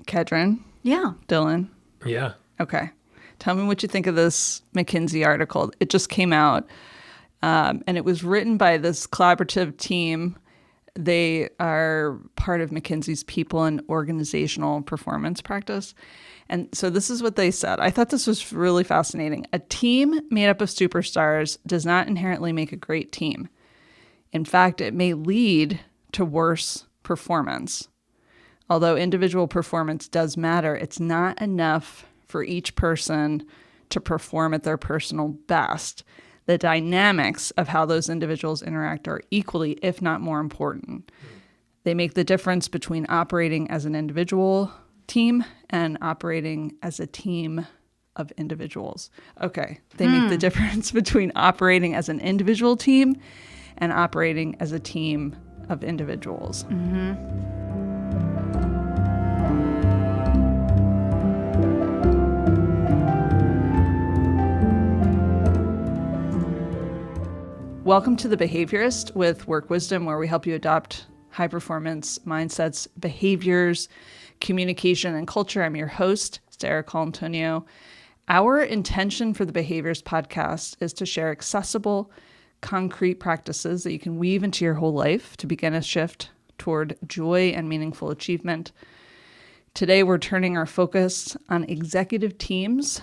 Kedren? Yeah. Dylan? Yeah. Okay. Tell me what you think of this McKinsey article. It just came out, and it was written by this collaborative team. They are part of McKinsey's People and Organizational Performance practice. And so this is what they said. I thought this was really fascinating. A team made up of superstars does not inherently make a great team. In fact, it may lead to worse performance. Although individual performance does matter, it's not enough for each person to perform at their personal best. The dynamics of how those individuals interact are equally, if not more important. They make the difference between operating as an individual team and operating as a team of individuals. Okay, they make the difference between operating as an individual team and operating as a team of individuals. Mm-hmm. Welcome to The Behaviorist with Work Wisdom, where we help you adopt high-performance mindsets, behaviors, communication, and culture. I'm your host, Sarah Colantonio. Our intention for the Behaviorist podcast is to share accessible, concrete practices that you can weave into your whole life to begin a shift toward joy and meaningful achievement. Today, we're turning our focus on executive teams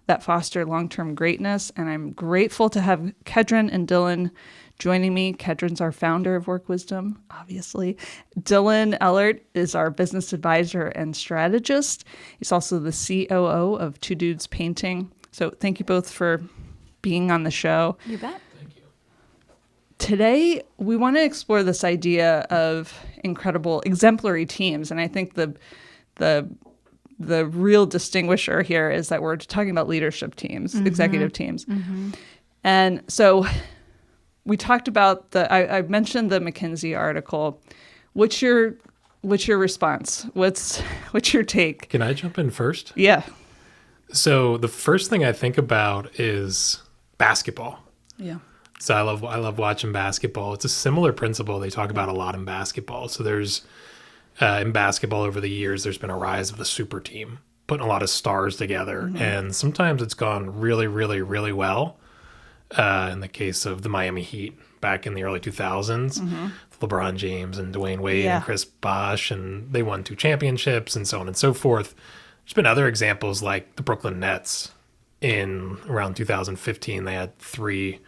that foster long-term greatness, and I'm grateful to have Kedren and Dylan joining me. Kedren's our founder of Work Wisdom, obviously. Dylan Ellert is our business advisor and strategist. He's also the COO of Two Dudes Painting. So thank you both for being on the show. You bet. Thank you. Today, we want to explore this idea of incredible exemplary teams, and I think the real distinguisher here is that we're talking about leadership teams, executive teams. Mm-hmm. And so we talked about I mentioned the McKinsey article. What's your response? What's your take? Can I jump in first? Yeah. So the first thing I think about is basketball. Yeah. So I love watching basketball. It's a similar principle they talk about a lot in basketball. So there's in basketball over the years, there's been a rise of the super team, putting a lot of stars together. Mm-hmm. And sometimes it's gone really, really, really well. In the case of the Miami Heat back in the early 2000s, LeBron James and Dwayne Wade and Chris Bosh, and they won 2 championships and so on and so forth. There's been other examples like the Brooklyn Nets in around 2015. They had 3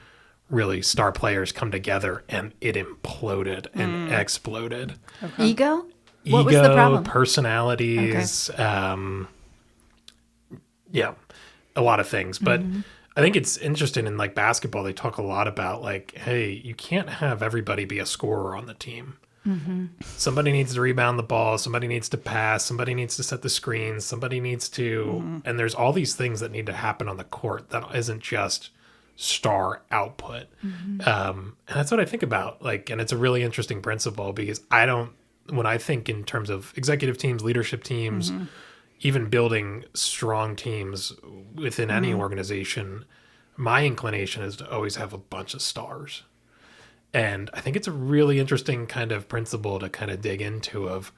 really star players come together and it imploded and exploded. Okay. Ego? What was the problem? Personalities, a lot of things. But I think it's interesting in like basketball, they talk a lot about like, hey, you can't have everybody be a scorer on the team. Mm-hmm. Somebody needs to rebound the ball. Somebody needs to pass. Somebody needs to set the screens. Somebody needs to, and there's all these things that need to happen on the court that isn't just star output. And that's what I think about. Like, and it's a really interesting principle because when I think in terms of executive teams, leadership teams, even building strong teams within any organization, my inclination is to always have a bunch of stars. And I think it's a really interesting kind of principle to kind of dig into of,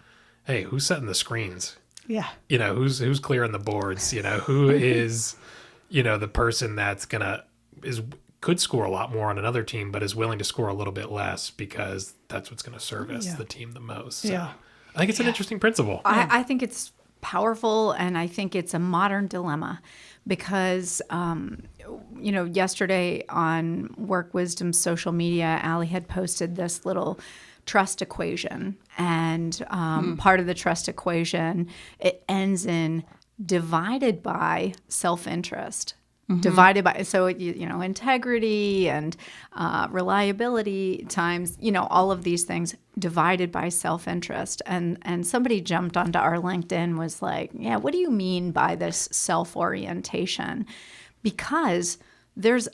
hey, who's setting the screens? Yeah. You know, who's clearing the boards? You know, who is, the person that's could score a lot more on another team, but is willing to score a little bit less because that's what's going to service the team the most. So I think it's an interesting principle. I think it's powerful, and I think it's a modern dilemma because, yesterday on Work Wisdom's social media, Allie had posted this little trust equation, and part of the trust equation, it ends in divided by self-interest. Divided by, so, integrity and reliability times, all of these things divided by self-interest. And somebody jumped onto our LinkedIn was like, yeah, what do you mean by this self-orientation? Because there's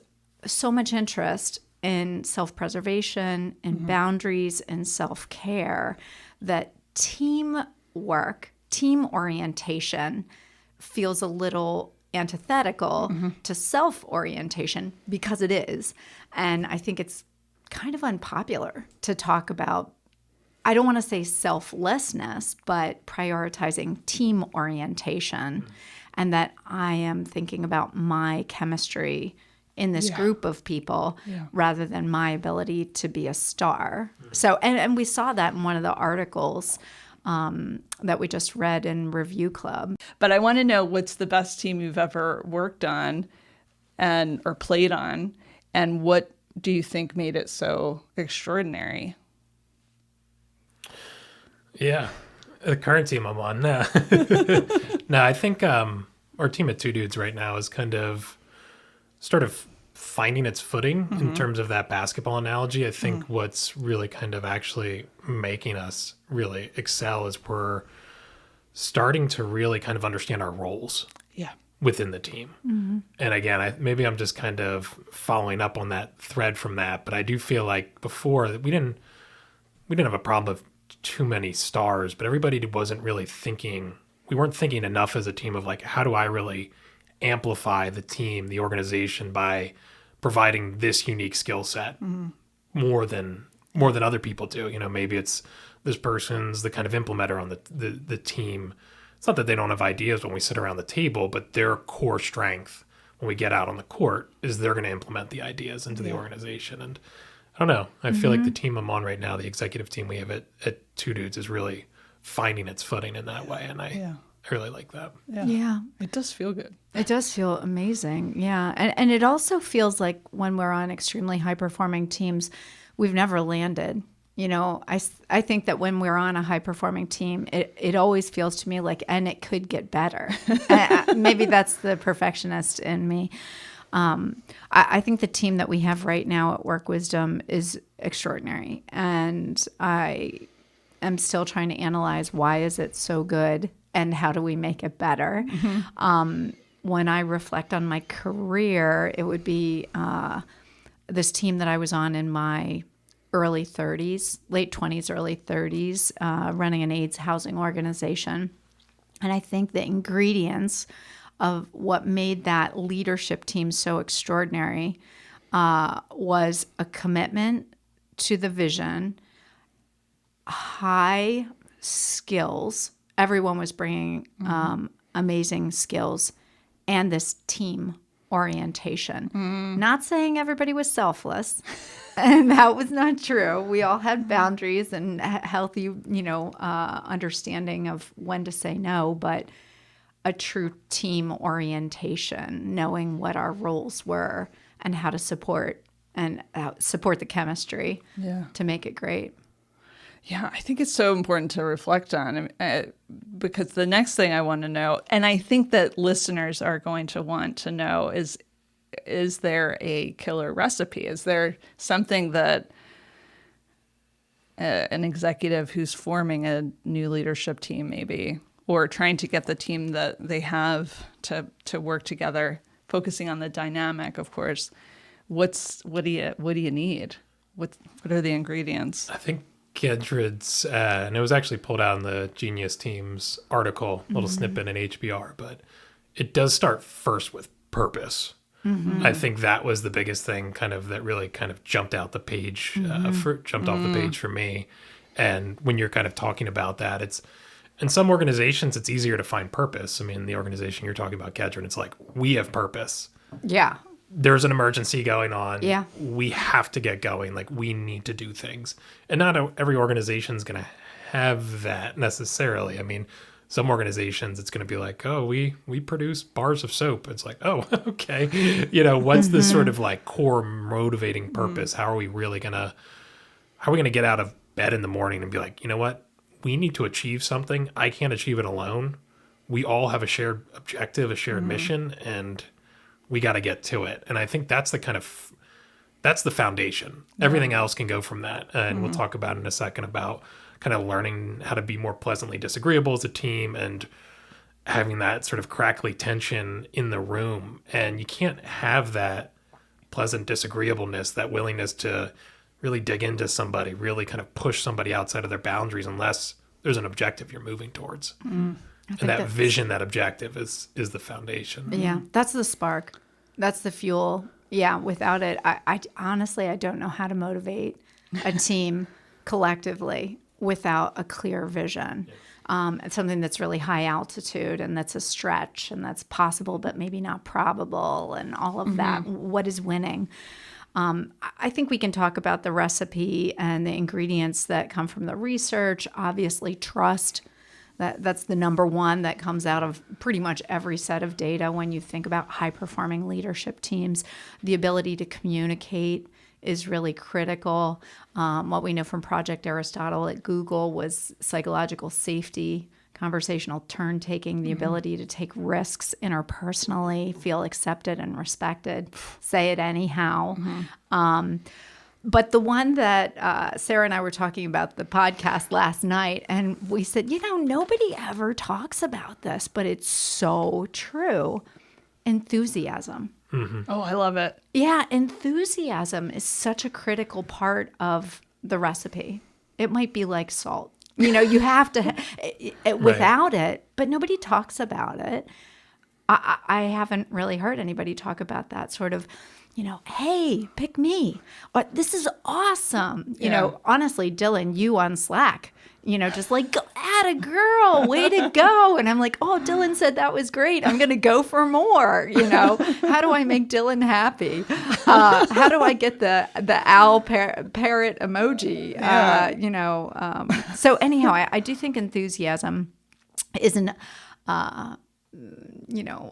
so much interest in self-preservation, in boundaries, in self-care, that teamwork, team orientation feels a little antithetical to self-orientation because it is. And I think it's kind of unpopular to talk about I don't want to say selflessness, but prioritizing team orientation, and that I am thinking about my chemistry in this group of people rather than my ability to be a star. So, and we saw that in one of the articles that we just read in Review Club. But I want to know, what's the best team you've ever worked on or played on, and what do you think made it so extraordinary? Yeah, the current team I'm on. No, I think our team at Two Dudes right now is kind of sort of finding its footing in terms of that basketball analogy. I think what's really kind of actually making us really excel is we're starting to really kind of understand our roles within the team. And again, maybe I'm just kind of following up on that thread from that, but I do feel like before that we didn't have a problem of too many stars, but everybody wasn't really thinking, we weren't thinking enough as a team of like, how do I really amplify the team, the organization, by providing this unique skill set more than other people do. You know, maybe it's this person's the kind of implementer on the team. It's not that they don't have ideas when we sit around the table, but their core strength when we get out on the court is they're going to implement the ideas into the organization. And I don't know, I feel like the team I'm on right now, the executive team we have at Two Dudes, is really finding its footing in that way. And I really like that. Yeah. It does feel good. It does feel amazing. Yeah. And it also feels like when we're on extremely high performing teams, we've never landed. You know, I think that when we're on a high performing team, it always feels to me like, and it could get better. Maybe that's the perfectionist in me. I think the team that we have right now at Work Wisdom is extraordinary. And I am still trying to analyze, why is it so good and how do we make it better? When I reflect on my career, it would be this team that I was on in my early 30s, late 20s, early 30s, running an AIDS housing organization. And I think the ingredients of what made that leadership team so extraordinary was a commitment to the vision, high skills. Everyone was bringing amazing skills, and this team orientation. Not saying everybody was selfless, and that was not true. We all had boundaries and healthy, understanding of when to say no, but a true team orientation, knowing what our roles were and how to support the chemistry to make it great. Yeah, I think it's so important to reflect on, because the next thing I want to know, and I think that listeners are going to want to know, is there a killer recipe? Is there something that an executive who's forming a new leadership team maybe, or trying to get the team that they have to work together, focusing on the dynamic, of course, what do you need? What are the ingredients? I think Kedren's, and it was actually pulled out in the Genius Team's article, little snippet in HBR, but it does start first with purpose. I think that was the biggest thing that really jumped out the page, off the page for me. And when you're kind of talking about that, it's, in some organizations, it's easier to find purpose. I mean, the organization you're talking about, Kedren, it's like, we have purpose. Yeah. There's an emergency going on. Yeah. We have to get going. Like, we need to do things. And not every organization is going to have that necessarily. I mean, some organizations, it's going to be like, oh, we produce bars of soap. It's like, oh, okay. What's this sort of like core motivating purpose? How are we going to get out of bed in the morning and be like, you know what? We need to achieve something. I can't achieve it alone. We all have a shared objective, a shared mission, and we got to get to it. And I think that's the foundation. Everything else can go from that. And we'll talk about in a second about kind of learning how to be more pleasantly disagreeable as a team and having that sort of crackly tension in the room. And you can't have that pleasant disagreeableness, that willingness to really dig into somebody, really kind of push somebody outside of their boundaries, unless there's an objective you're moving towards. And that vision, that objective is the foundation. Yeah, that's the spark. That's the fuel. Yeah, without it, I honestly, I don't know how to motivate a team collectively without a clear vision. It's something that's really high altitude and that's a stretch and that's possible but maybe not probable and all of that. What is winning? I think we can talk about the recipe and the ingredients that come from the research. Obviously, trust. That's the number one that comes out of pretty much every set of data when you think about high-performing leadership teams. The ability to communicate is really critical. What we know from Project Aristotle at Google was psychological safety, conversational turn-taking, the ability to take risks interpersonally, feel accepted and respected, say it anyhow. But the one that Sarah and I were talking about the podcast last night, and we said, nobody ever talks about this, but it's so true. Enthusiasm. Oh, I love it. Yeah, enthusiasm is such a critical part of the recipe. It might be like salt. You have to, without it, but nobody talks about it. I haven't really heard anybody talk about that sort of, hey, pick me. Or this is awesome. Honestly, Dylan, you on Slack, just like, go atta girl, way to go. And I'm like, oh, Dylan said that was great. I'm going to go for more. How do I make Dylan happy? How do I get the owl parrot emoji? So anyhow, I do think enthusiasm is an,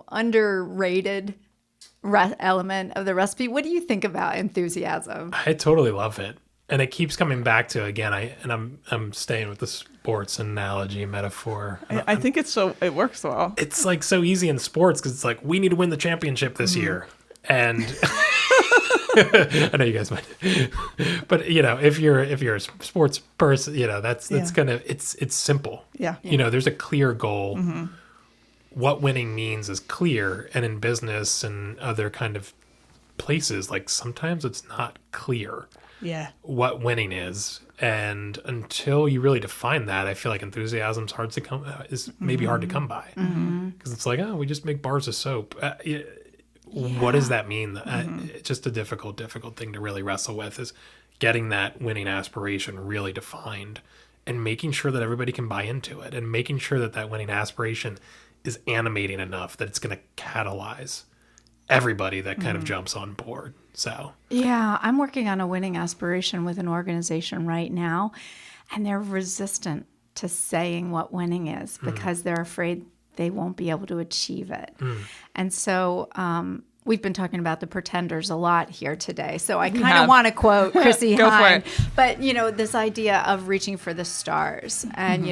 underrated element of the recipe. What do you think about enthusiasm? I totally love it. And it keeps coming back to, again, I'm staying with the sports analogy metaphor. I think it works well. It's like so easy in sports because it's like, we need to win the championship this year. And I know you guys might, but if you're a sports person, that's kind of, it's simple. Yeah. There's a clear goal. What winning means is clear. And in business and other kind of places, like sometimes it's not clear. Yeah. What winning is. And until you really define that, I feel like enthusiasm's hard to come by. Because it's like, oh, we just make bars of soap. What does that mean? It's just a difficult thing to really wrestle with, is getting that winning aspiration really defined and making sure that everybody can buy into it, and making sure that that winning aspiration is animating enough that it's going to catalyze everybody that kind of jumps on board. So yeah, I'm working on a winning aspiration with an organization right now, and they're resistant to saying what winning is because they're afraid they won't be able to achieve it. And so we've been talking about the pretenders a lot here today. So I kind of want to quote Chrissy Hine. But, this idea of reaching for the stars. And,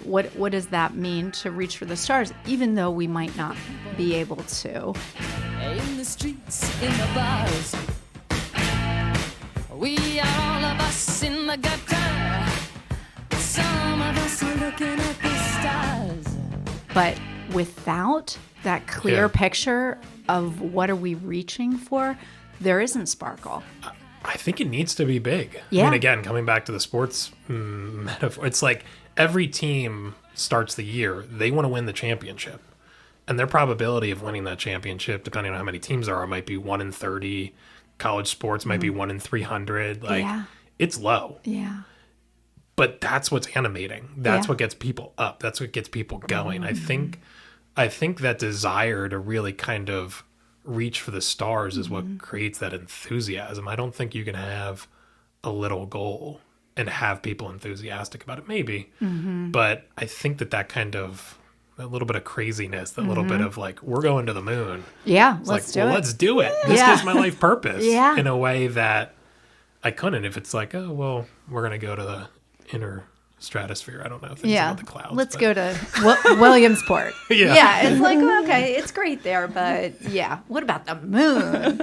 what does that mean to reach for the stars, even though we might not be able to? In the streets, in the bars, we are all of us in the gutter. Some of us are looking at the stars. But without that clear picture of what are we reaching for, there isn't sparkle. I think it needs to be big. Yeah. I mean, again, coming back to the sports metaphor, it's like every team starts the year, they want to win the championship. And their probability of winning that championship, depending on how many teams there are, might be 1 in 30. College sports might be 1 in 300. It's low. Yeah. But that's what's animating. That's what gets people up. That's what gets people going. I think that desire to really kind of reach for the stars is what creates that enthusiasm. I don't think you can have a little goal and have people enthusiastic about it. Maybe. But I think that kind of, that little bit of craziness, that little bit of like, we're going to the moon. Yeah, let's do it. This gives my life purpose in a way that I couldn't if it's like, oh, well, we're going to go to the inner stratosphere. I don't know things about the clouds. Let's go to Williamsport. Yeah. It's like, okay, it's great there, but what about the moon?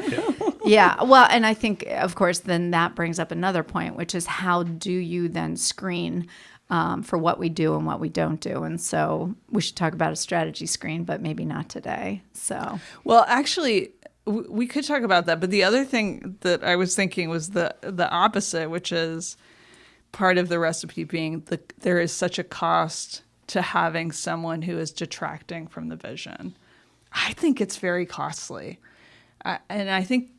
Well, and I think, of course, then that brings up another point, which is how do you then screen for what we do and what we don't do? And so we should talk about a strategy screen, but maybe not today. So, well, actually, we could talk about that. But the other thing that I was thinking was the opposite, which is part of the recipe being there is such a cost to having someone who is detracting from the vision. I think it's very costly. And I think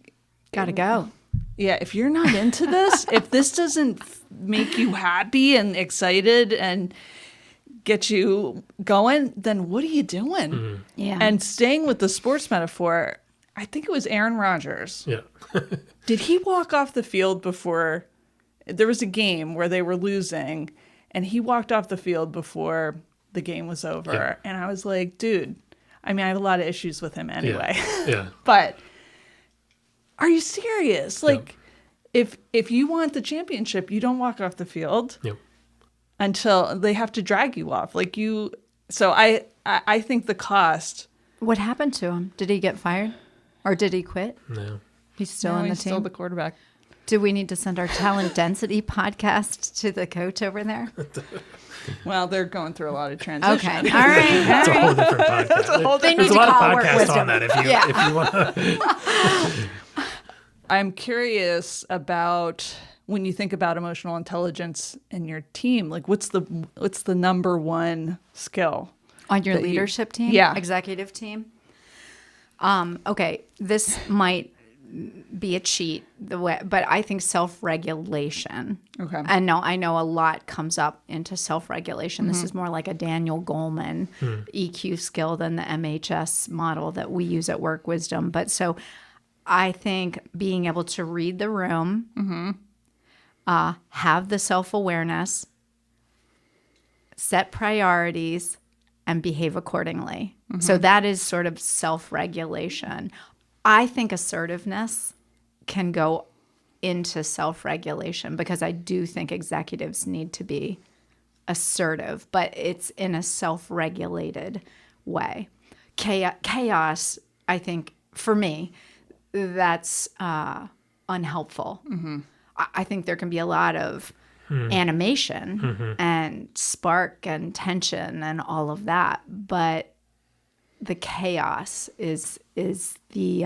gotta go. yeah, if you're not into this, if this doesn't make you happy and excited and get you going, then what are you doing? Yeah. And staying with the sports metaphor, I think it was Aaron Rodgers. Yeah. Did he walk off the field before there was a game where they were losing and he walked off the field before the game was over? Yeah. And I was like, dude, I mean, I have a lot of issues with him anyway. Yeah. But are you serious? Like, if you want the championship, you don't walk off the field Yep. until they have to drag you off. Like you. So I think the cost. What happened to him? Did he get fired? Or did he quit? No. He's still No, on the he's team? still the quarterback. Do we need to send our talent density podcast to the coach over there? Well, they're going through a lot of transition. Okay. All right. It's a whole different podcast. They need There's a to lot of call Work podcasts Wisdom. on that if you want to. I'm curious about when you think about emotional intelligence in your team, like what's the number one skill? On your that you- leadership team? Yeah. Executive team? Okay, this might be a cheat, but I think self-regulation. Okay. And no, I know a lot comes up into self-regulation. This is more like a Daniel Goleman EQ skill than the MHS model that we use at Work Wisdom. But so I think being able to read the room, have the self-awareness, set priorities, and behave accordingly. So that is sort of self-regulation. I think assertiveness can go into self-regulation because I do think executives need to be assertive, but it's in a self-regulated way. Chaos, I think, for me, that's unhelpful. I think there can be a lot of animation and spark and tension and all of that, but the chaos is the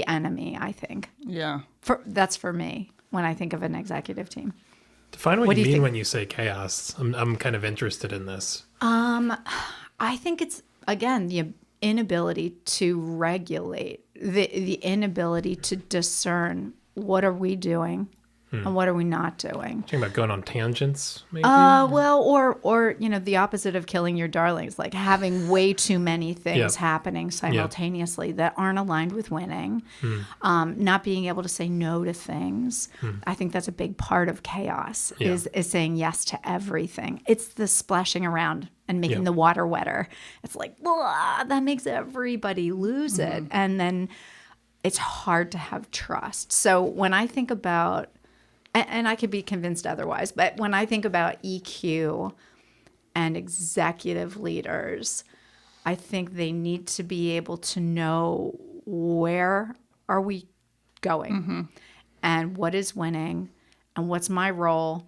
enemy, I think. Yeah. That's for me when I think of an executive team. Define what What do you you mean think? when you say chaos. I'm kind of interested in this. I think it's, again, the inability to regulate, the inability to discern what are we doing and what are we not doing. Talking about going on tangents, maybe? Well, or the opposite of killing your darlings, like having way too many things Yep. happening simultaneously that aren't aligned with winning, not being able to say no to things. I think that's a big part of chaos is saying yes to everything. It's the splashing around and making Yep. the water wetter. It's like, blah, that makes everybody lose it. And then it's hard to have trust. So when I think about, and I could be convinced otherwise, but when I think about EQ and executive leaders, I think they need to be able to know where are we going and what is winning and what's my role,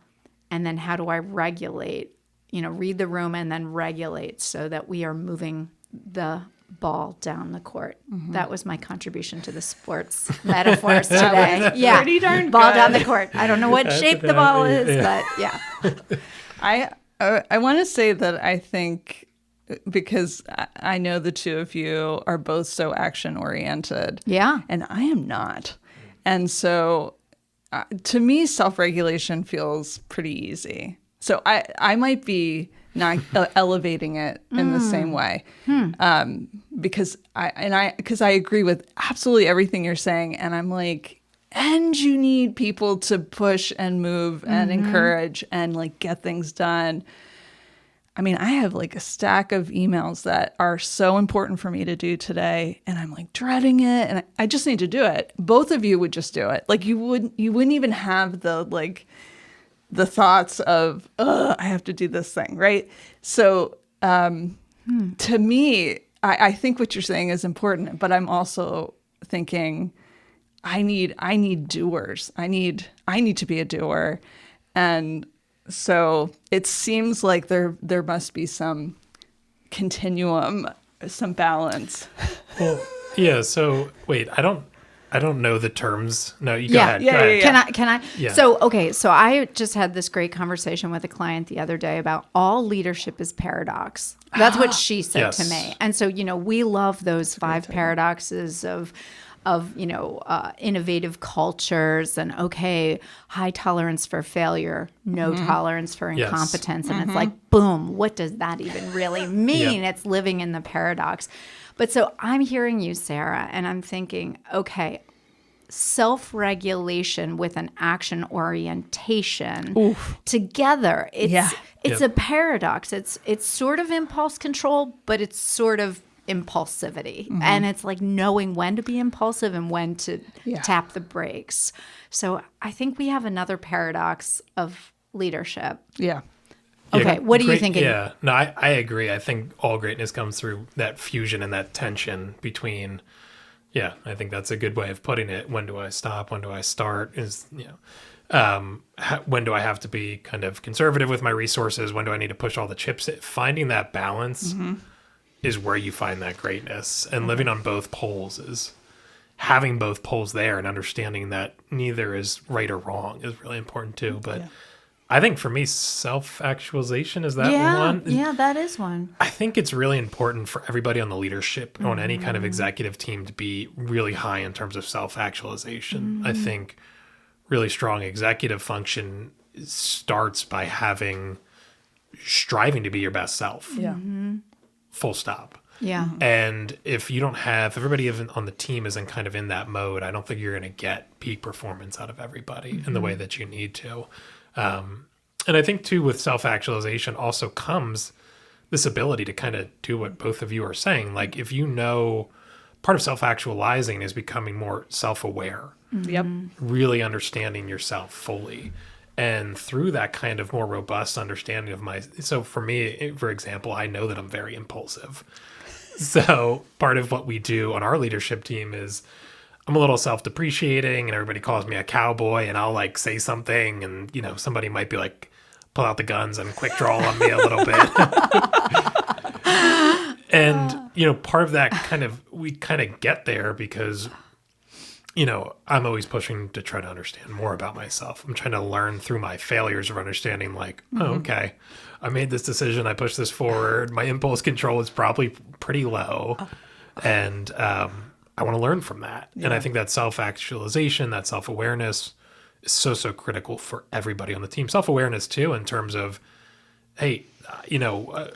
and then how do I regulate, read the room and then regulate so that we are moving the ball down the court. That was my contribution to the sports metaphors today. Yeah, pretty darn ball good. down the court. I don't know what shape the ball is, but yeah. I want to say that I think because I know the two of you are both so action oriented. Yeah. And I am not. And so to me, self-regulation feels pretty easy. So I might be not elevating it in the same way because I agree with absolutely everything you're saying. And I'm like, and you need people to push and move and encourage and like get things done. I mean, I have like a stack of emails that are so important for me to do today, and I'm like dreading it, and I just need to do it. Both of you would just do it. Like you wouldn't even have the thoughts of, I have to do this thing, right? So to me, I think what you're saying is important, but I'm also thinking I need doers. I need to be a doer. And so it seems like there must be some continuum, some balance. Well, yeah. So wait, I don't know the terms. No, you go ahead. Yeah, Go ahead. yeah. Can I? Yeah. So I just had this great conversation with a client the other day about all leadership is paradox. That's what she said to Yes. me. And so, we love those 5 paradoxes of of innovative cultures and high tolerance for failure, no tolerance for Yes. incompetence. And it's like, boom, what does that even really mean? It's living in the paradox. But so I'm hearing you, Sarah, and I'm thinking, okay, self-regulation with an action orientation together. It's a paradox. It's sort of impulse control, but it's sort of impulsivity. And it's like knowing when to be impulsive and when to tap the brakes. So I think we have another paradox of leadership. Yeah. Okay, what are you thinking? Yeah, no, I agree. I think all greatness comes through that fusion and that tension between, I think that's a good way of putting it. When do I stop? When do I start? When do I have to be kind of conservative with my resources? When do I need to push all the chips in? Finding that balance is where you find that greatness. And living on both poles is having both poles there and understanding that neither is right or wrong is really important too. But I think for me, self-actualization is that one. Yeah, that is one. I think it's really important for everybody on the leadership, on any kind of executive team, to be really high in terms of self-actualization. I think really strong executive function starts by striving to be your best self. Yeah. Full stop. Yeah. And if you don't have, everybody on the team isn't kind of in that mode, I don't think you're going to get peak performance out of everybody in the way that you need to. And I think too, with self-actualization also comes this ability to kind of do what both of you are saying. Like if part of self-actualizing is becoming more self-aware, Yep. really understanding yourself fully. And through that kind of more robust understanding of so for me, for example, I know that I'm very impulsive. So part of what we do on our leadership team is I'm a little self-depreciating and everybody calls me a cowboy, and I'll like say something and, somebody might be like, pull out the guns and quick draw on me a little bit. And, part of that we kind of get there because, I'm always pushing to try to understand more about myself. I'm trying to learn through my failures of understanding like, okay, I made this decision. I pushed this forward. My impulse control is probably pretty low. And, I want to learn from that. Yeah. And I think that self-actualization, that self-awareness is so critical for everybody on the team. Self-awareness too, in terms of, hey,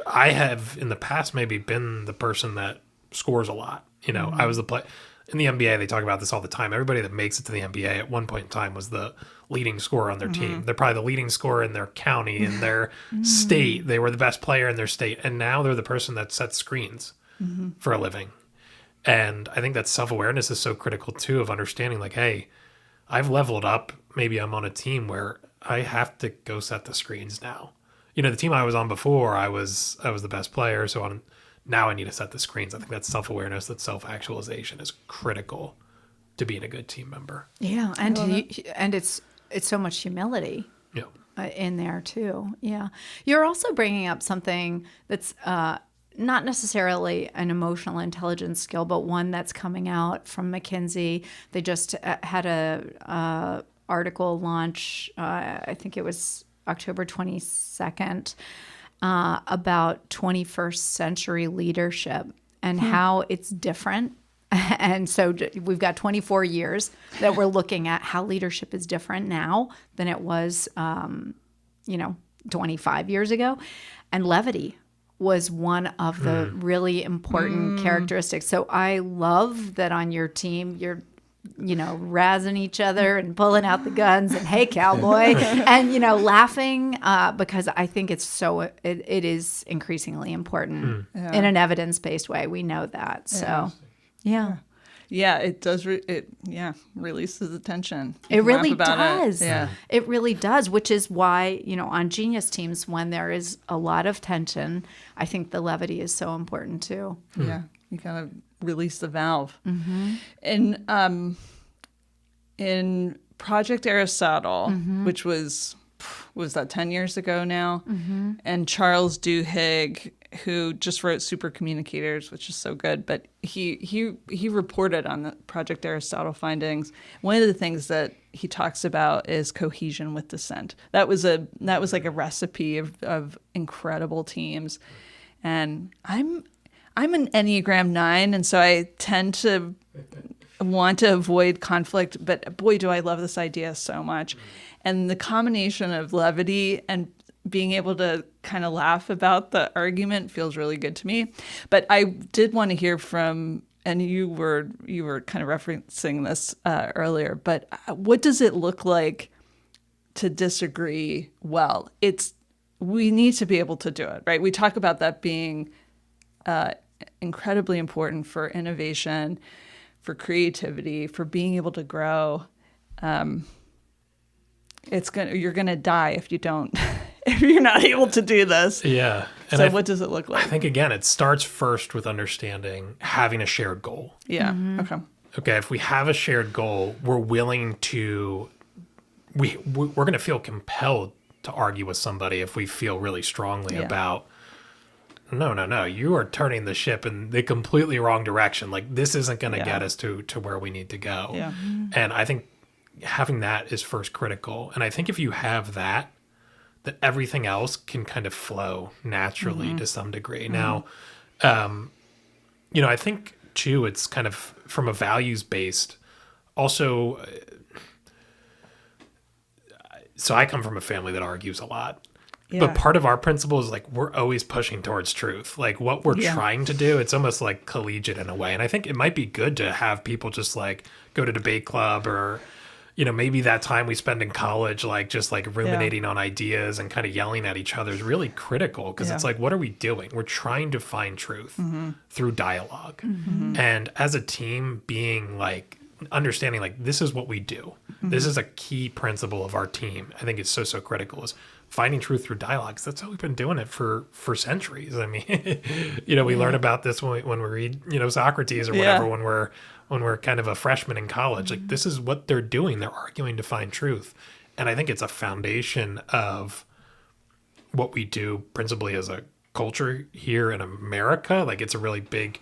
I have in the past maybe been the person that scores a lot. I was the play in the NBA. They talk about this all the time. Everybody that makes it to the NBA at one point in time was the leading scorer on their team. They're probably the leading scorer in their county, in their state. They were the best player in their state. And now they're the person that sets screens for a living. And I think that self-awareness is so critical too, of understanding like, hey, I've leveled up. Maybe I'm on a team where I have to go set the screens now. The team I was on before, I was the best player. So now I need to set the screens. I think that self-awareness, that self-actualization is critical to being a good team member. Yeah. And it's so much humility in there too. Yeah. You're also bringing up something that's, not necessarily an emotional intelligence skill, but one that's coming out from McKinsey. They just had a article launch, I think it was October 22nd, about 21st century leadership and how it's different. And so we've got 24 years that we're looking at how leadership is different now than it was, 25 years ago. And levity was one of the really important characteristics. So I love that on your team, you're, razzing each other and pulling out the guns and, hey, cowboy, and, laughing because I think it is increasingly important in an evidence-based way. We know that. So, yeah. Yeah, it does. It releases the tension. It really does. Yeah, it really does. Which is why on genius teams, when there is a lot of tension, I think the levity is so important too. Yeah, you kind of release the valve. And in Project Aristotle, which was that 10 years ago now, and Charles Duhigg, who just wrote Super Communicators, which is so good, but he reported on the Project Aristotle findings. One of the things that he talks about is cohesion with dissent. That was like a recipe of incredible teams. And I'm an Enneagram 9, and so I tend to want to avoid conflict, but boy, do I love this idea so much. And the combination of levity and being able to kind of laugh about the argument feels really good to me. But I did want to hear from, and you were kind of referencing this earlier, but what does it look like to disagree well? We need to be able to do it, right? We talk about that being incredibly important for innovation, for creativity, for being able to grow. You're gonna die if you don't, if you're not able to do this. Yeah. And so what does it look like? I think, again, it starts first with understanding having a shared goal. Yeah. Okay, if we have a shared goal, we're willing to, we're going to feel compelled to argue with somebody if we feel really strongly about, no, you are turning the ship in the completely wrong direction. Like, this isn't going to get us to where we need to go. Yeah. And I think having that is first critical. And I think if you have that everything else can kind of flow naturally to some degree. Now, I think too, it's kind of from a values-based, also, so I come from a family that argues a lot. Yeah. But part of our principle is like we're always pushing towards truth. Like what we're trying to do, it's almost like collegiate in a way. And I think it might be good to have people just like go to debate club or, maybe that time we spend in college, like just like ruminating on ideas and kind of yelling at each other is really critical because it's like, what are we doing? We're trying to find truth through dialogue. And as a team being like, understanding like this is what we do. This is a key principle of our team. I think it's so critical is finding truth through dialogues. That's how we've been doing it for centuries. I mean, we learn about this when we read, Socrates or whatever, when we're kind of a freshman in college. Like this is what they're doing. They're arguing to find truth. And I think it's a foundation of what we do principally as a culture here in America. Like it's a really big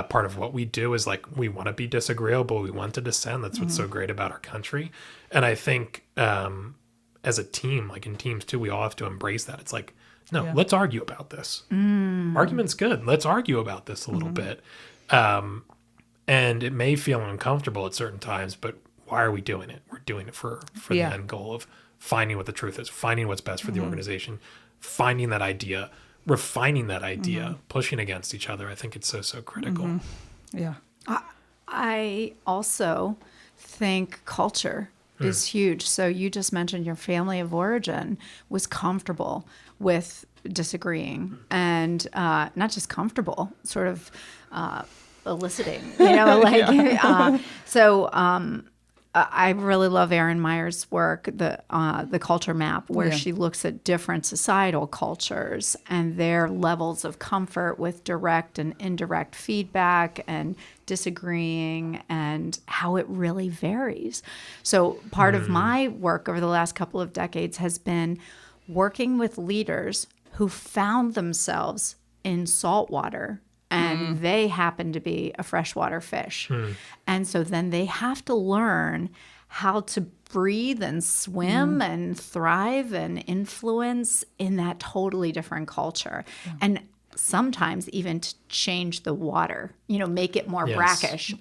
part of what we do is like we want to be disagreeable. We want to dissent. That's what's so great about our country. And I think as a team, like in teams too, we all have to embrace that. It's like, no, let's argue about this. Argument's good. Let's argue about this a little bit. And it may feel uncomfortable at certain times, but why are we doing it? We're doing it for the end goal of finding what the truth is, finding what's best for the organization, finding that idea, refining that idea, pushing against each other. I think it's so critical. Yeah. I also think culture is huge. So you just mentioned your family of origin was comfortable with disagreeing and not just comfortable, sort of eliciting, I really love Erin Meyer's work, the culture map, where she looks at different societal cultures and their levels of comfort with direct and indirect feedback and disagreeing and how it really varies. So part of my work over the last couple of decades has been working with leaders who found themselves in saltwater and they happen to be a freshwater fish. And so then they have to learn how to breathe and swim and thrive and influence in that totally different culture. And sometimes even to change the water, make it more brackish.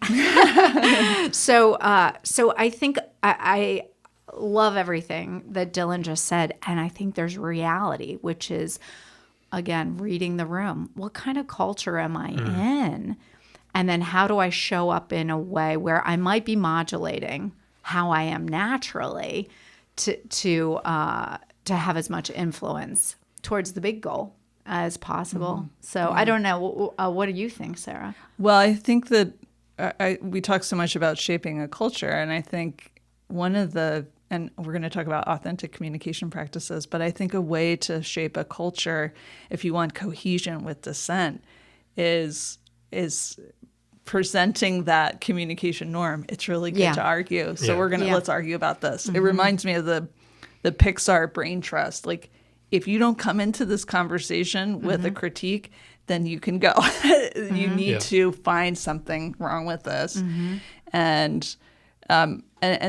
So I think I love everything that Dylan just said. And I think there's reality, which is, again, reading the room. What kind of culture am I in? And then how do I show up in a way where I might be modulating how I am naturally to have as much influence towards the big goal as possible. So I don't know. What do you think, Sarah? Well, I think that we talk so much about shaping a culture, and I think and we're going to talk about authentic communication practices, but I think a way to shape a culture, if you want cohesion with dissent, is presenting that communication norm. It's really good to argue. So let's argue about this. It reminds me of the Pixar brain trust. Like, if you don't come into this conversation with a critique, then you can go. You need to find something wrong with this. And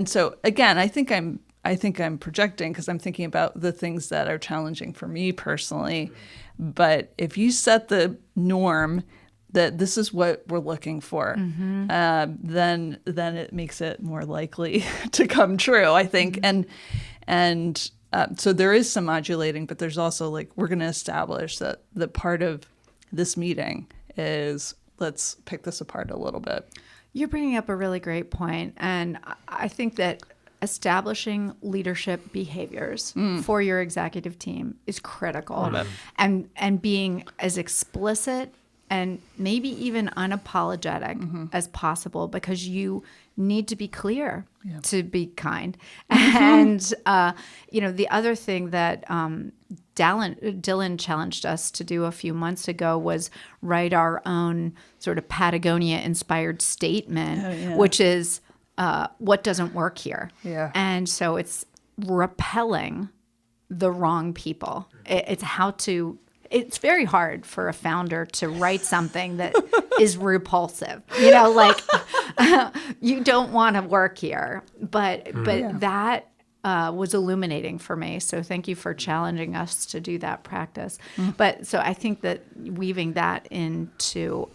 so again, I think I'm projecting because I'm thinking about the things that are challenging for me personally. But if you set the norm that this is what we're looking for, then it makes it more likely to come true, I think. And so there is some modulating, but there's also like, we're going to establish that the part of this meeting is, let's pick this apart a little bit. You're bringing up a really great point, and I think that establishing leadership behaviors for your executive team is critical, and being as explicit and maybe even unapologetic as possible, because you need to be clear to be kind. And the other thing that Dylan challenged us to do a few months ago was write our own sort of Patagonia-inspired statement, which is what doesn't work here. Yeah. And so it's repelling the wrong people. It's very hard for a founder to write something that is repulsive. Like you don't want to work here. But that was illuminating for me. So thank you for challenging us to do that practice. But so I think that weaving that into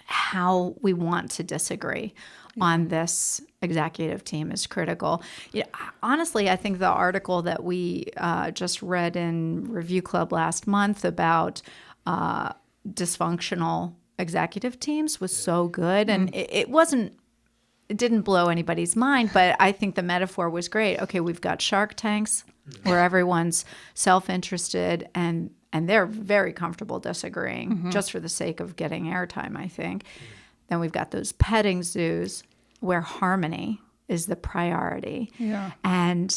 how we want to disagree on this executive team is critical. Honestly, I think the article that we just read in Review Club last month about dysfunctional executive teams was so good. And it didn't blow anybody's mind, but I think the metaphor was great. Okay, we've got Shark Tanks where everyone's self-interested and they're very comfortable disagreeing just for the sake of getting airtime, I think. Then we've got those petting zoos where harmony is the priority. Yeah. And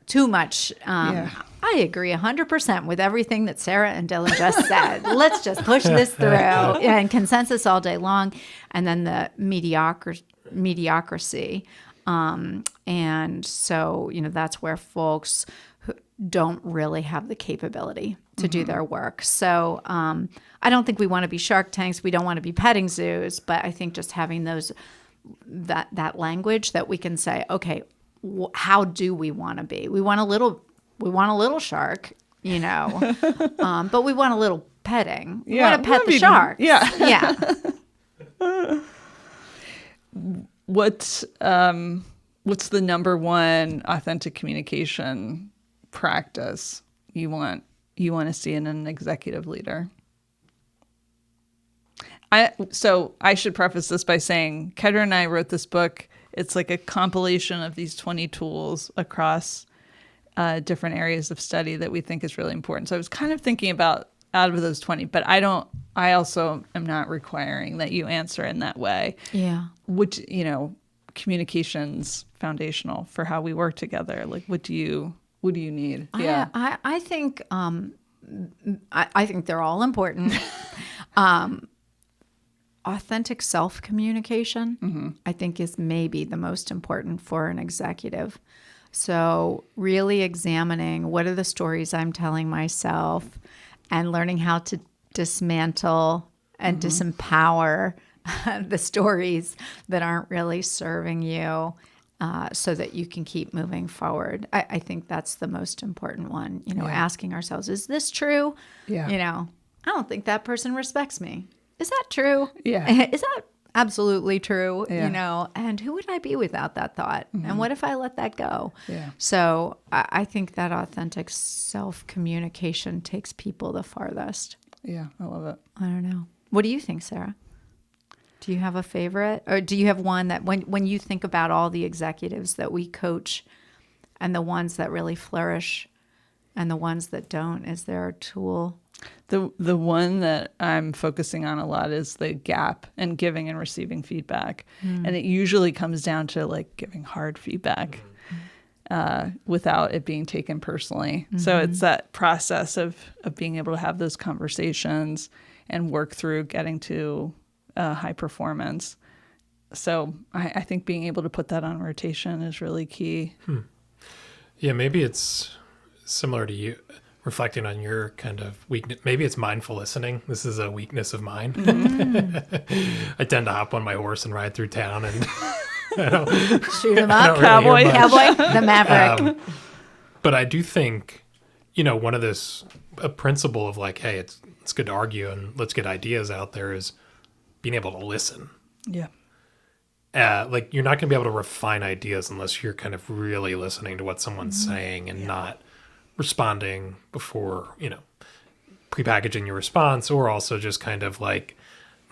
too much. I agree 100% with everything that Sarah and Dylan just said. Let's just push this through and consensus all day long. And then the mediocrity. And so, that's where folks who don't really have the capability to do their work. So I don't think we want to be Shark Tanks. We don't want to be petting zoos. But I think just having that language that we can say, okay, how do we want to be? We want a little shark, but we want a little petting. We want to pet the shark. Yeah. What's the number one authentic communication practice you want to see in an executive leader? So I should preface this by saying Kedren and I wrote this book. It's like a compilation of these 20 tools across different areas of study that we think is really important. So I was kind of thinking about out of those 20, but I also am not requiring that you answer in that way. Yeah. Which, communication's foundational for how we work together. Like, what do you need? I think I think they're all important. Authentic self-communication, I think, is maybe the most important for an executive. So really examining what are the stories I'm telling myself and learning how to dismantle and disempower the stories that aren't really serving you so that you can keep moving forward. I think that's the most important one, asking ourselves, is this true? Yeah. I don't think that person respects me. Is that true? Yeah. Is that absolutely true? Yeah. And who would I be without that thought? And what if I let that go? Yeah. So I think that authentic self-communication takes people the farthest. Yeah, I love it. I don't know. What do you think, Sarah? Do you have a favorite? Or do you have one that when you think about all the executives that we coach and the ones that really flourish and the ones that don't, is there a tool? The one that I'm focusing on a lot is the gap in giving and receiving feedback. And it usually comes down to like giving hard feedback without it being taken personally. So it's that process of being able to have those conversations and work through getting to high performance. So I think being able to put that on rotation is really key. Yeah, maybe it's similar to you. Reflecting on your kind of weakness, maybe it's mindful listening. This is a weakness of mine. I tend to hop on my horse and ride through town and shoot him up, cowboy, the maverick. But I do think one of a principle of like, hey, it's good to argue and let's get ideas out there is being able to listen. Yeah. Like you're not going to be able to refine ideas unless you're kind of really listening to what someone's saying and not responding before, prepackaging your response, or also just kind of like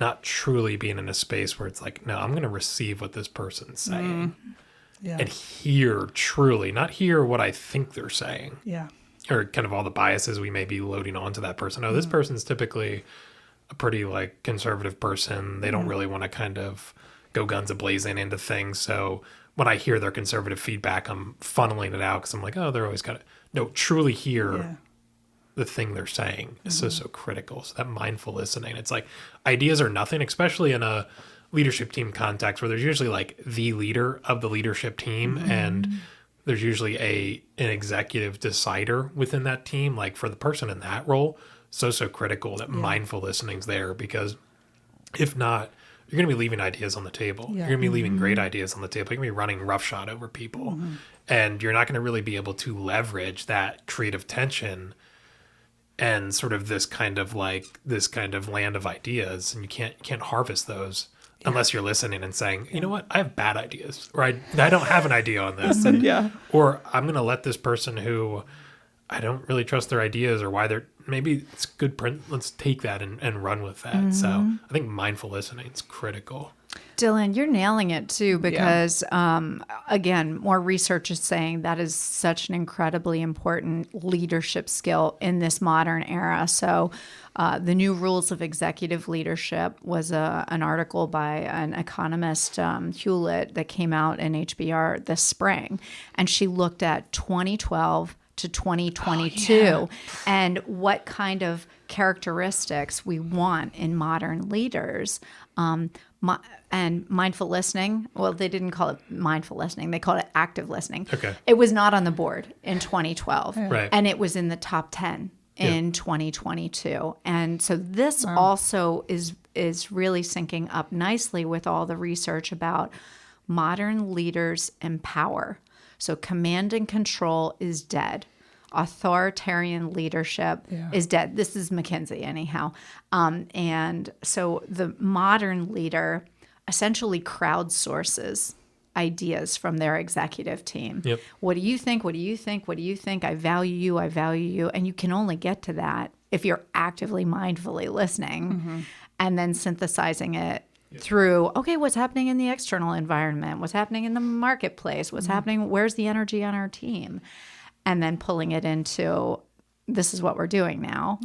not truly being in a space where it's like, no, I'm going to receive what this person's saying and hear truly, not hear what I think they're saying. Yeah. Or kind of all the biases we may be loading onto that person. Oh, this person's typically a pretty like conservative person. They don't really want to kind of go guns a-blazing into things. So when I hear their conservative feedback, I'm funneling it out because I'm like, oh, they're always got to truly hear the thing they're saying is so critical. So that mindful listening, it's like ideas are nothing, especially in a leadership team context where there's usually like the leader of the leadership team and there's usually an executive decider within that team. Like for the person in that role, so critical that mindful listening's there, because if not, you're going to be leaving ideas on the table. You're going to be leaving great ideas on the table. You're going to be running roughshod over people. And you're not going to really be able to leverage that creative tension and sort of this kind of land of ideas. And you can't harvest those unless you're listening and saying, you know what, I have bad ideas, or I don't have an idea on this. And, or I'm going to let this person who I don't really trust their ideas or why maybe it's good print. Let's take that and run with that. So I think mindful listening is critical. Dylan, you're nailing it too, because again, more research is saying that is such an incredibly important leadership skill in this modern era. So the New Rules of Executive Leadership was an article by an economist, Hewlett, that came out in HBR this spring. And she looked at 2012 to 2022 and what kind of characteristics we want in modern leaders. And mindful listening, well, they didn't call it mindful listening. They called it active listening. Okay. It was not on the board in 2012. Right. And it was in the top 10 in 2022. And so this also is really syncing up nicely with all the research about modern leaders and power. So command and control is dead. Authoritarian leadership is dead. This is McKinsey anyhow. And so the modern leader essentially crowdsources ideas from their executive team. Yep. What do you think? What do you think? What do you think? I value you. I value you. And you can only get to that if you're actively, mindfully listening and then synthesizing it through, okay, what's happening in the external environment? What's happening in the marketplace? What's happening? Where's the energy on our team? And then pulling it into, this is what we're doing now,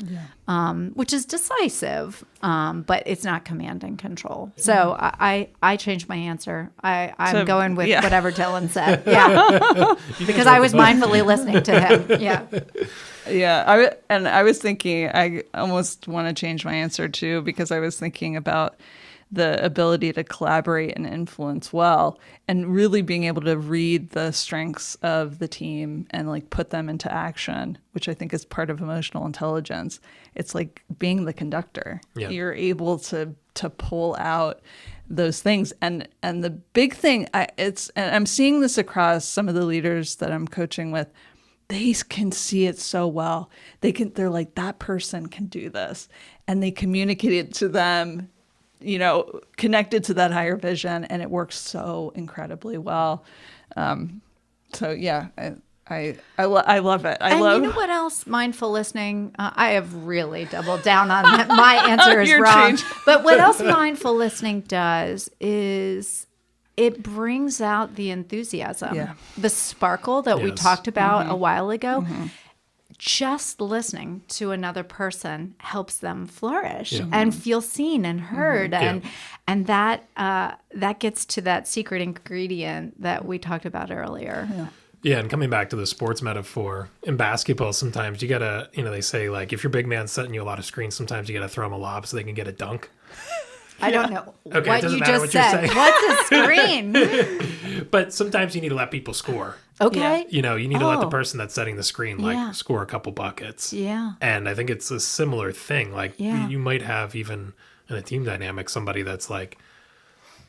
which is decisive, but it's not command and control. So I changed my answer. I'm going with whatever Dylan said. Yeah, because I was mindfully listening to him. Yeah. Yeah, I was thinking, I almost want to change my answer too, because I was thinking about the ability to collaborate and influence well, and really being able to read the strengths of the team and like put them into action, which I think is part of emotional intelligence. It's like being the conductor. Yeah. You're able to pull out those things. And the big thing, and I'm seeing this across some of the leaders that I'm coaching with, they can see it so well. They're like, that person can do this. And they communicate it to them, connected to that higher vision, and it works so incredibly well. So yeah, I love it. You know what else? Mindful listening. I have really doubled down on that. My answer is wrong. But what else mindful listening does is it brings out the enthusiasm, the sparkle that we talked about a while ago. Just listening to another person helps them flourish and feel seen and heard, and that gets to that secret ingredient that we talked about earlier. Yeah, and coming back to the sports metaphor, in basketball, sometimes you gotta, they say like if your big man's setting you a lot of screens, sometimes you gotta throw them a lob so they can get a dunk. I don't know what you just said. What's a screen? But sometimes you need to let people score. Okay. You need to let the person that's setting the screen score a couple buckets. Yeah. And I think it's a similar thing. Like you might have even in a team dynamic somebody that's like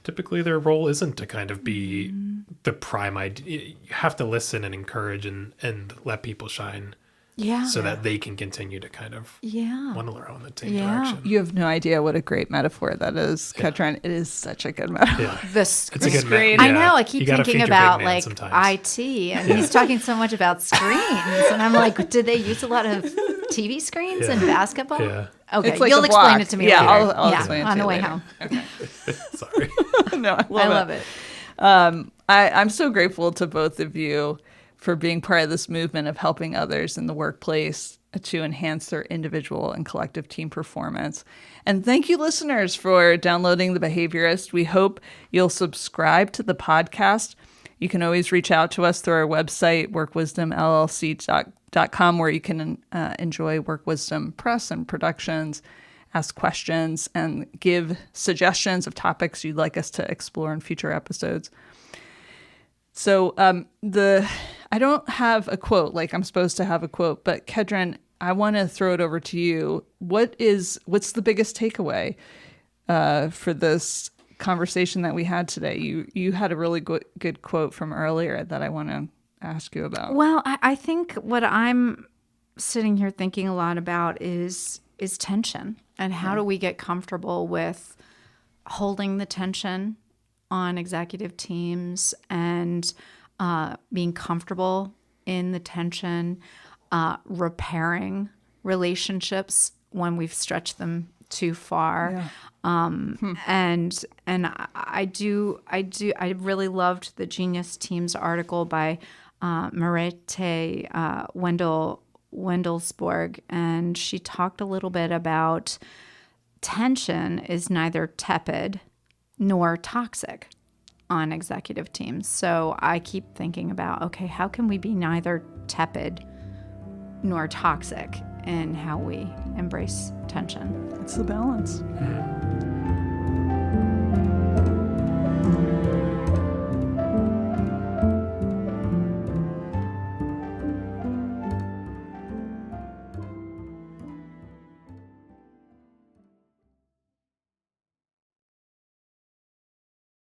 typically their role isn't to kind of be the prime idea. You have to listen and encourage and let people shine Yeah. so that they can continue to kind of want to learn in the same direction. You have no idea what a great metaphor that is, Kedren. It is such a good metaphor. Yeah. It's a good screen. I know. I keep You gotta thinking feed your about big man like sometimes. IT, and he's talking so much about screens, and I'm like, did they use a lot of TV screens in basketball? Yeah. Okay, It's like you'll a explain block. it to me Yeah, later. I'll explain it to on you the way later. home. Sorry. No, I love it. I'm so grateful to both of you for being part of this movement of helping others in the workplace to enhance their individual and collective team performance. And thank you, listeners, for downloading The Behaviorist. We hope you'll subscribe to the podcast. You can always reach out to us through our website, workwisdomllc.com, where you can enjoy Work Wisdom press and productions, ask questions, and give suggestions of topics you'd like us to explore in future episodes. So I don't have a quote like I'm supposed to have a quote, but Kedren, I want to throw it over to you. What's the biggest takeaway for this conversation that we had today? You had a really good quote from earlier that I want to ask you about. Well, I think what I'm sitting here thinking a lot about is tension, and how do we get comfortable with holding the tension on executive teams, and being comfortable in the tension, repairing relationships when we've stretched them too far. And I really loved the Genius Teams article by Marete Wendelsborg, and she talked a little bit about tension is neither tepid nor toxic on executive teams. So I keep thinking about, okay, how can we be neither tepid nor toxic in how we embrace tension? It's the balance.